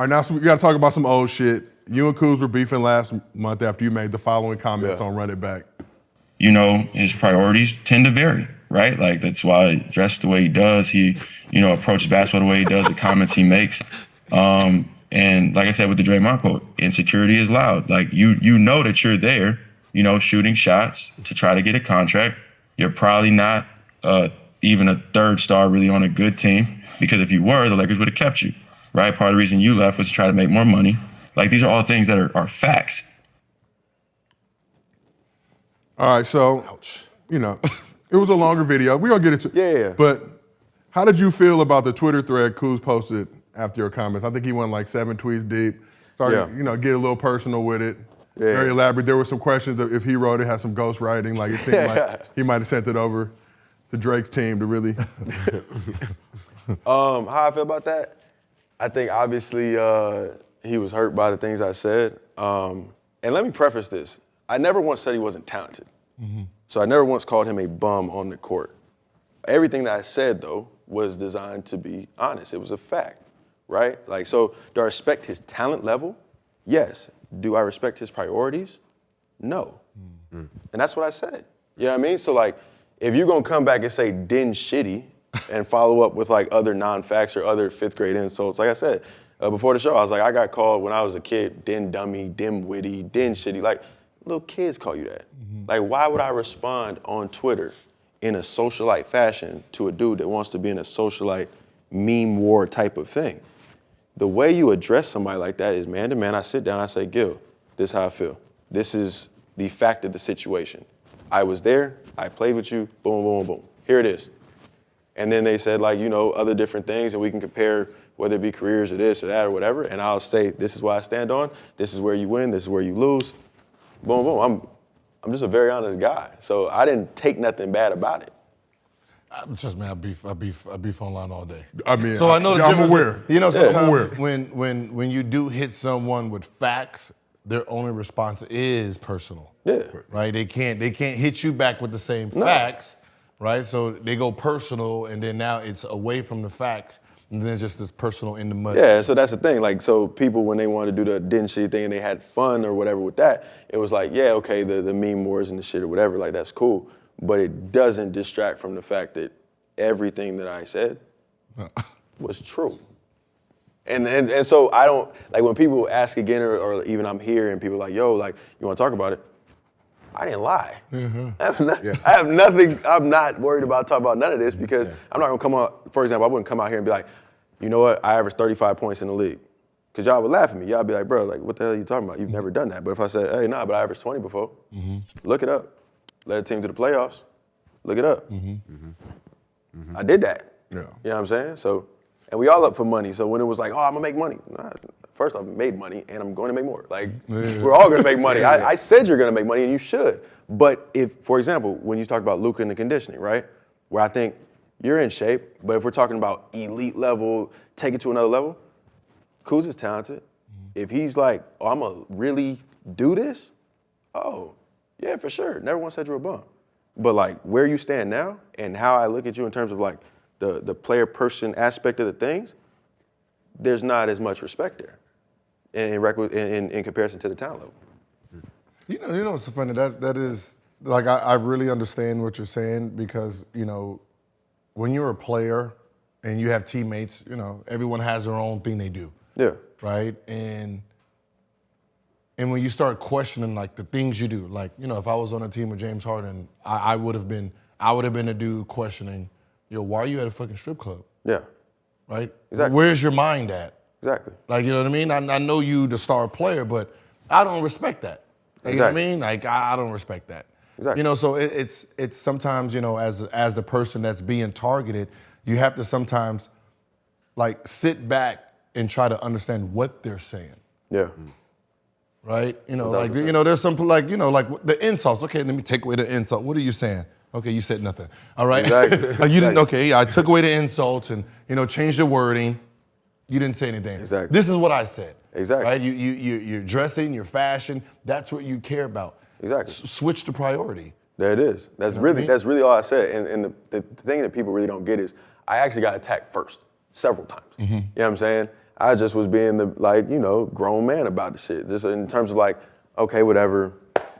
All right, now so we got to talk about some old shit. You and Kuz were beefing last month after you made the following comments on Run It Back. You know, his priorities tend to vary, right? Like, that's why he dressed the way he does. He, you know, approaches basketball the way he does, the comments he makes. And like I said with the Draymond quote, insecurity is loud. Like, you know that you're there, you know, shooting shots to try to get a contract. You're probably not even a third star really on a good team, because if you were, the Lakers would have kept you, right? Part of the reason you left was to try to make more money. Like, these are all things that are facts. All right, so, you know, it was a longer video. We're going to get into it. Yeah. But how did you feel about the Twitter thread Kuz posted after your comments? I think he went like 7 tweets deep. Started, you know, get a little personal with it. Yeah. Very elaborate. There were some questions of if he wrote it, had some ghost writing. Like, it seemed like he might have sent it over to Drake's team to really. How I feel about that? I think obviously he was hurt by the things I said. And let me preface this. I never once said he wasn't talented. So I never once called him a bum on the court. Everything that I said, though, was designed to be honest. It was a fact, right? Like, so do I respect his talent level? Yes. Do I respect his priorities? No. And that's what I said. You know what I mean? So, like, if you're going to come back and say Din shitty and follow up with, like, other non-facts or other fifth-grade insults, like I said, before the show, I was like, I got called when I was a kid, Din dummy, Dinwiddie, Din shitty. Like, little kids call you that. Like, why would I respond on Twitter in a socialite fashion to a dude that wants to be in a socialite meme war type of thing? The way you address somebody like that is man to man. I sit down, I say, Gil, this is how I feel. This is the fact of the situation. I was there, I played with you, boom, boom, boom. Here it is. And then they said, like, you know, other different things, and we can compare whether it be careers or this or that or whatever, and I'll say, this is what I stand on, this is where you win, this is where you lose. Boom, boom. I'm just a very honest guy. So I didn't take nothing bad about it. Trust me, I beef online all day. I mean, so I know the I'm aware. You know, sometimes I'm aware. when you do hit someone with facts, their only response is personal. Yeah. Right? They can't hit you back with the same facts, right? So they go personal, and then now it's away from the facts, and then it's just this personal in the mud. Yeah, so that's the thing. Like, so people, when they wanted to do the Din shitty thing and they had fun or whatever with that, it was like, yeah, okay, the meme wars and the shit or whatever, like, that's cool. But it doesn't distract from the fact that everything that I said was true. And so I don't, like, when people ask again or even I'm here and people are like, yo, like, you want to talk about it? I didn't lie. I have nothing, I'm not worried about talking about none of this because I'm not going to come out, for example, I wouldn't come out here and be like, you know what, I averaged 35 points in the league. Because y'all would laugh at me. Y'all be like, bro, like, what the hell are you talking about? You've never done that. But if I said, hey, nah, but I averaged 20 before, look it up. Led a team to the playoffs, look it up. I did that. Yeah. You know what I'm saying? So, and we all up for money. So when it was like, oh, I'm gonna make money. Nah, first I've made money and I'm going to make more. Like, we're all gonna make money. I said you're gonna make money and you should. But if, for example, when you talk about Luka and the conditioning, right? Where I think you're in shape, but if we're talking about elite level, take it to another level, Kuz is talented. If he's like, oh, I'm gonna really do this, oh, yeah, for sure. Never once said you're a bum. But like where you stand now and how I look at you in terms of like the player person aspect of the things, there's not as much respect there in comparison to the talent level. You know what's so funny? That is, like, I really understand what you're saying because, you know, when you're a player and you have teammates, you know, everyone has their own thing they do. Yeah. Right? And when you start questioning like the things you do, like, you know, if I was on a team with James Harden, I would have been a dude questioning, yo, why are you at a fucking strip club? Yeah. Right? Exactly. Where's your mind at? Exactly. Like, you know what I mean? I know you the star player, but I don't respect that. You know what I mean? Like, I don't respect that. Exactly. You know, so it's sometimes, you know, as the person that's being targeted, you have to sometimes like sit back and try to understand what they're saying. Yeah. Right? You know, like, you know, there's some, like, you know, like the insults. Okay, let me take away the insult. What are you saying? Okay, you said nothing. All right? Exactly. You didn't, okay, I took away the insults and, you know, changed the wording. You didn't say anything. Exactly. This is what I said. Exactly. Right? You're dressing, your fashion, that's what you care about. Exactly. Switch the priority. There it is. That's really all I said. And the thing that people really don't get is I actually got attacked first, several times. You know what I'm saying? I just was being the, like, you know, grown man about the shit. Just in terms of like, okay, whatever,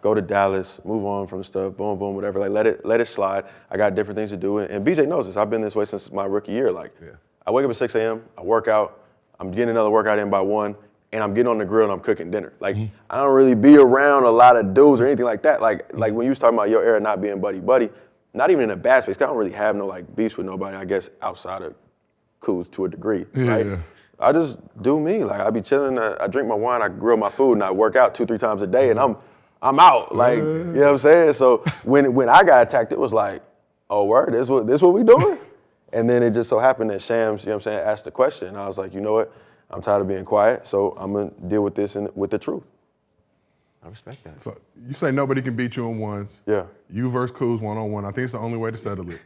go to Dallas, move on from stuff, boom, boom, whatever. Like, let it slide. I got different things to do. And BJ knows this. I've been this way since my rookie year. Like, I wake up at 6 a.m., I work out, I'm getting another workout in by 1, and I'm getting on the grill and I'm cooking dinner. Like, I don't really be around a lot of dudes or anything like that. Like when you was talking about your era not being buddy-buddy, not even in a bad space, 'cause I don't really have no like beefs with nobody, I guess, outside of Kuz to a degree, right? Yeah. I just do me. Like, I be chilling, I drink my wine, I grill my food, and I work out 2-3 times a day, and I'm out. Like, you know what I'm saying? So when I got attacked, it was like, oh, word, this what we doing? And then it just so happened that Shams, you know what I'm saying, asked the question, and I was like, you know what? I'm tired of being quiet, so I'm gonna deal with this with the truth. I respect that. So you say nobody can beat you in ones. Yeah. You versus Kuz one-on-one. I think it's the only way to settle it.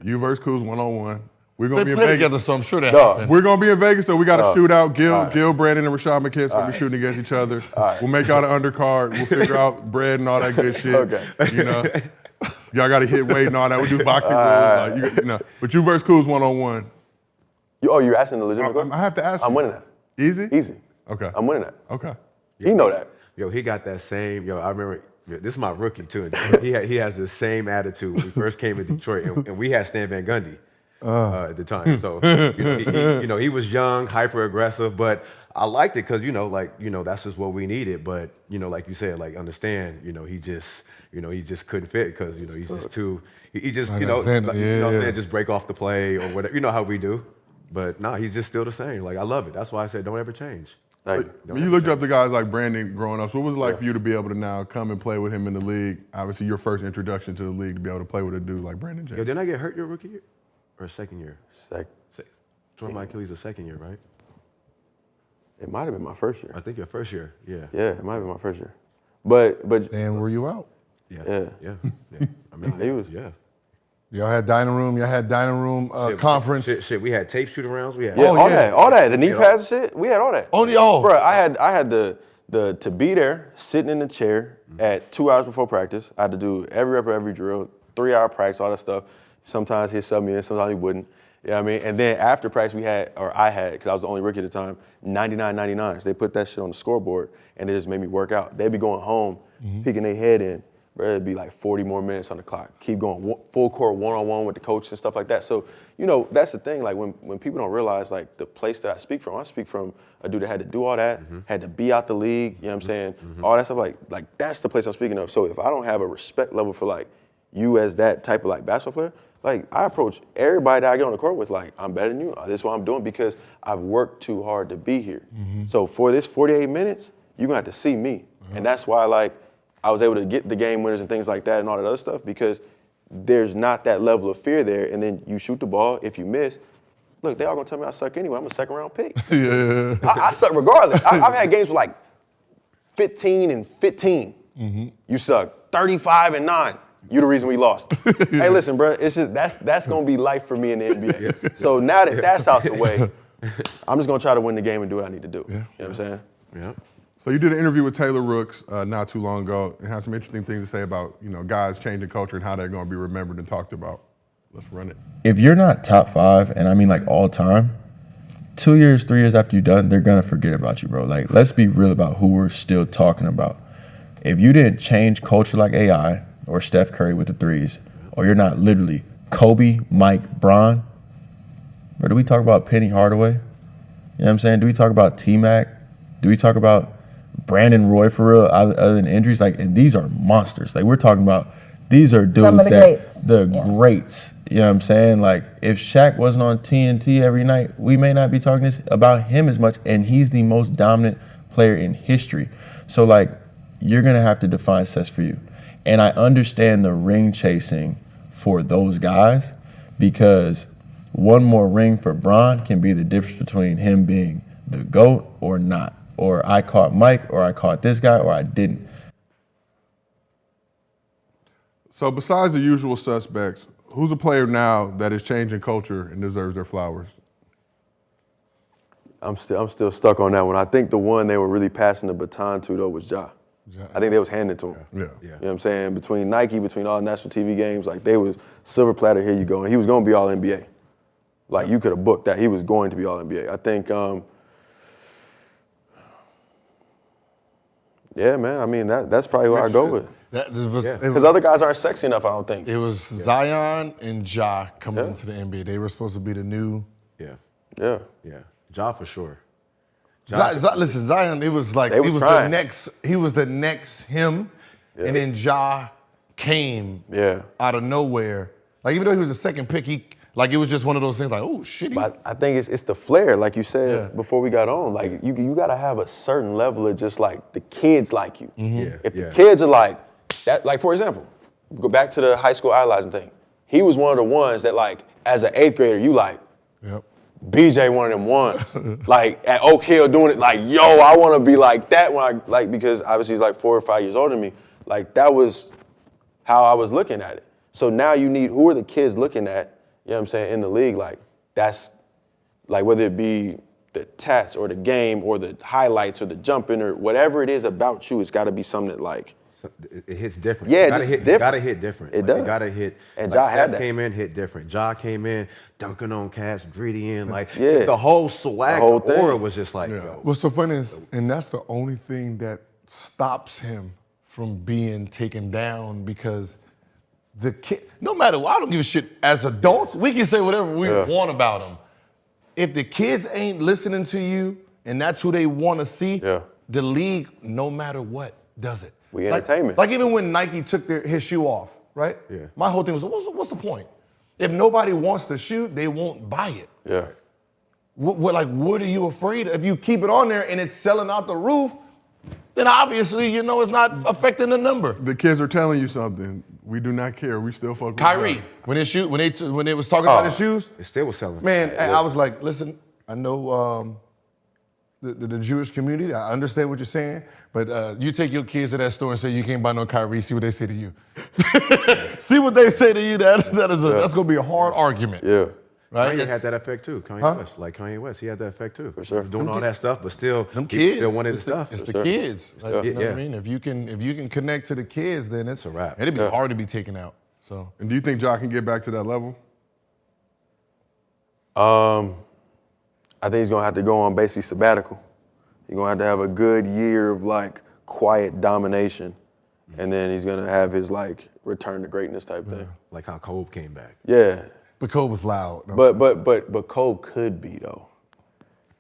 You versus Kuz one-on-one. We're gonna They be in play Vegas. together, so I'm sure that happens. We're gonna be in Vegas, so we got to shoot out. Gil, Brandon, and Rashad McKenzie gonna be shooting against each other. We'll make out an undercard. We'll figure out bread and all that good shit. Okay. You know, y'all got to hit weight and all that. We do boxing rules, like, you know. But you versus Kuz one-on-one. You're asking the legitimate question? I have to ask. I'm winning that. Easy. Easy. Okay. I'm winning that. Okay. He know that. Yo, he got that same. Yo, I remember. This is my rookie too. He has the same attitude when we first came to Detroit, and we had Stan Van Gundy at the time. So he was young, hyper aggressive, but I liked it because that's just what we needed. But like you said, like understand, he just couldn't fit because he's just too. He just just break off the play or whatever. You know how we do. But nah, he's just still the same. Like, I love it. That's why I said don't ever change. When you looked up to guys like Brandon growing up, so what was it like for you to be able to now come and play with him in the league? Obviously, your first introduction to the league to be able to play with a dude like Brandon James. Yo, didn't I get hurt your rookie year? Or second year? Second. Tore my Achilles the second year, right? It might have been my first year. I think your first year, yeah. Yeah, it might have been my first year. But And were you out? Yeah. I mean, he was. Yeah. Y'all had dining room conference. Shit, we had tape shoot arounds. We had all that. The knee pads and shit. We had all that. Bro, I had the to be there, sitting in the chair at 2 hours before practice. I had to do every rep, every drill, 3-hour practice, all that stuff. Sometimes he'd sub me in, sometimes he wouldn't. You know what I mean? And then after practice I had, because I was the only rookie at the time, 99.99s. They put that shit on the scoreboard and it just made me work out. They'd be going home, peeking their head in. Bro, it'd be like 40 more minutes on the clock. Keep going, full court, one-on-one with the coach and stuff like that. So, that's the thing. Like when people don't realize like the place that I speak from a dude that had to do all that, had to be out the league, you know what I'm saying? All that stuff, like that's the place I'm speaking of. So if I don't have a respect level for like you as that type of like basketball player, like I approach everybody that I get on the court with like, I'm better than you. This is what I'm doing because I've worked too hard to be here. So for this 48 minutes, you're gonna have to see me. And that's why like I was able to get the game winners and things like that and all that other stuff because there's not that level of fear there. And then you shoot the ball. If you miss, look, they all gonna tell me I suck anyway. I'm a second round pick. I suck regardless. I've had games with like 15 and 15. You suck. 35 and 9. You the reason we lost. Hey, listen, bro. It's just that's gonna be life for me in the NBA. So now that that's out the way, I'm just gonna try to win the game and do what I need to do. You know what I'm saying? Yeah. So you did an interview with Taylor Rooks not too long ago and had some interesting things to say about guys changing culture and how they're going to be remembered and talked about. Let's run it. If you're not top 5, and I mean like all time, 2 years, 3 years after you're done, they're going to forget about you, bro. Like, let's be real about who we're still talking about. If you didn't change culture like AI or Steph Curry with the threes, or you're not literally Kobe, Mike, Bron, or do we talk about Penny Hardaway? You know what I'm saying? Do we talk about T-Mac? Do we talk about Brandon Roy for real, other than injuries? Like, and these are monsters. Like, we're talking about, these are dudes greats. You know what I'm saying? Like, if Shaq wasn't on TNT every night, we may not be talking about him as much, and he's the most dominant player in history. So, like, you're going to have to define success for you. And I understand the ring chasing for those guys because one more ring for Bron can be the difference between him being the GOAT or not. Or I caught Mike, or I caught this guy, or I didn't. So besides the usual suspects, who's a player now that is changing culture and deserves their flowers? I'm still stuck on that one. I think the one they were really passing the baton to though was Ja. I think they was handing it to him. Yeah. You know what I'm saying? Between Nike, between all the national TV games, like they was silver platter, here you go. And he was going to be all NBA. Like you could have booked that. He was going to be all NBA. I think Yeah, man. I mean, that's probably who I go with. Because other guys aren't sexy enough, I don't think. It was Zion and Ja coming into the NBA. They were supposed to be the new. Yeah. Ja for sure. Listen, Zion, it was like he was the next him, and then Ja came out of nowhere. Like even though he was the second pick, it was just one of those things like, oh shit. But I think it's the flair, like you said before we got on. Like you gotta have a certain level of just like the kids like you. If the kids are like that, like for example, go back to the high school idolizing thing. He was one of the ones that like as an 8th grader, you like. BJ one of them ones, like at Oak Hill doing it like, yo, I want to be like that when because obviously he's like 4 or 5 years older than me. Like that was how I was looking at it. So now you need, who are the kids looking at, you know what I'm saying, in the league? Like that's, like whether it be the tats or the game or the highlights or the jumping or whatever it is about you, it's got to be something that like. It hits different. Yeah, it gotta hit different. It does. It gotta hit. And like, Ja had that. Came in, hit different. Ja came in, dunking on cats, gritty in, like the whole swag, the aura was just like. Yo. What's so funny is, and that's the only thing that stops him from being taken down because the kid, no matter what, I don't give a shit. As adults, we can say whatever we want about them. If the kids ain't listening to you and that's who they want to see, the league, no matter what, does it. We entertainment. Like even when Nike took his shoe off, right? Yeah. My whole thing was, what's the point? If nobody wants the shoe, they won't buy it. Yeah. What are you afraid of? If you keep it on there and it's selling out the roof, then obviously you know it's not affecting the number. The kids are telling you something. We do not care. We still fuck with Kyrie, when they was talking about his shoes, it still was selling. Man, I was like, listen, I know the Jewish community, I understand what you're saying, but you take your kids to that store and say you can't buy no Kyrie, see what they say to you. See what they say to you, that's gonna be a hard argument. Yeah. Right? Kanye had that effect too. Kanye West, he had that effect too. For sure. He was doing all that stuff, but still, kids, still wanted his stuff. It's the kids. Like, you know what I mean? If you can connect to the kids, then it's a wrap. It'd be hard to be taken out. So. And do you think Ja can get back to that level? I think he's gonna have to go on basically sabbatical. He's gonna have to have a good year of like quiet domination, and then he's gonna have his like return to greatness type thing. Like how Kobe came back. Yeah. But Kobe was loud. But Kobe could be though.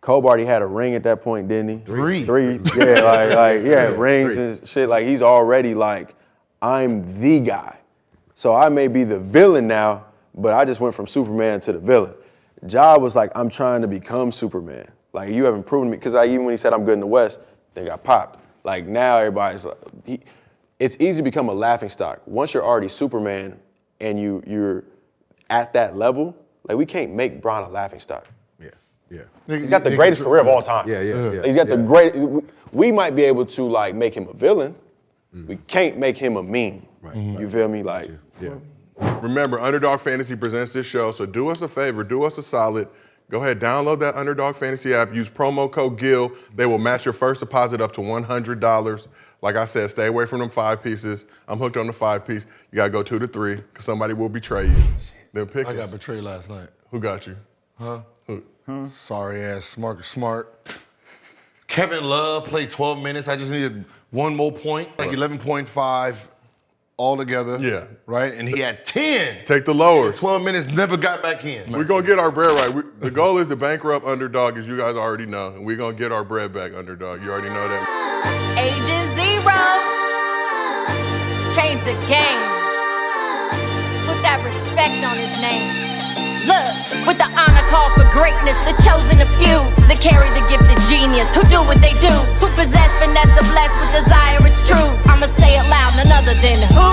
Kobe already had a ring at that point, didn't he? Three. Yeah, rings and shit. Like he's already like, I'm the guy. So I may be the villain now, but I just went from Superman to the villain. Ja was like, I'm trying to become Superman. Like, you haven't proven me, because even when he said I'm good in the West, they got popped. Like, now everybody's like, it's easy to become a laughingstock. Once you're already Superman and you're at that level, like, we can't make Bron a laughingstock. Yeah. He's got the greatest career of all time. Yeah. He's got the great, we might be able to, like, make him a villain. We can't make him a meme. Right. You feel me? Like, Remember, Underdog Fantasy presents this show, so do us a favor, do us a solid. Go ahead, download that Underdog Fantasy app, use promo code GIL. They will match your first deposit up to $100. Like I said, stay away from them 5 pieces. I'm hooked on the 5-piece. You gotta go 2 to 3, because somebody will betray you. Then pick I got betrayed last night. Who got you? Huh? Who? Sorry ass, smart. Kevin Love played 12 minutes. I just needed one more point, like 11.5 altogether. Yeah. Right? And he had 10. Take the lowers. 12 minutes, never got back in. We're gonna get our bread right. The goal is to bankrupt Underdog, as you guys already know, and we're gonna get our bread back, Underdog. You already know that. Agent Zero. Change the game. Put that respect on his name. Look, with the honor call for greatness, the chosen of few that carry the gift of genius, who do what they do, who possess finesse, blessed with desire, it's true. I'ma say it loud, none other than who?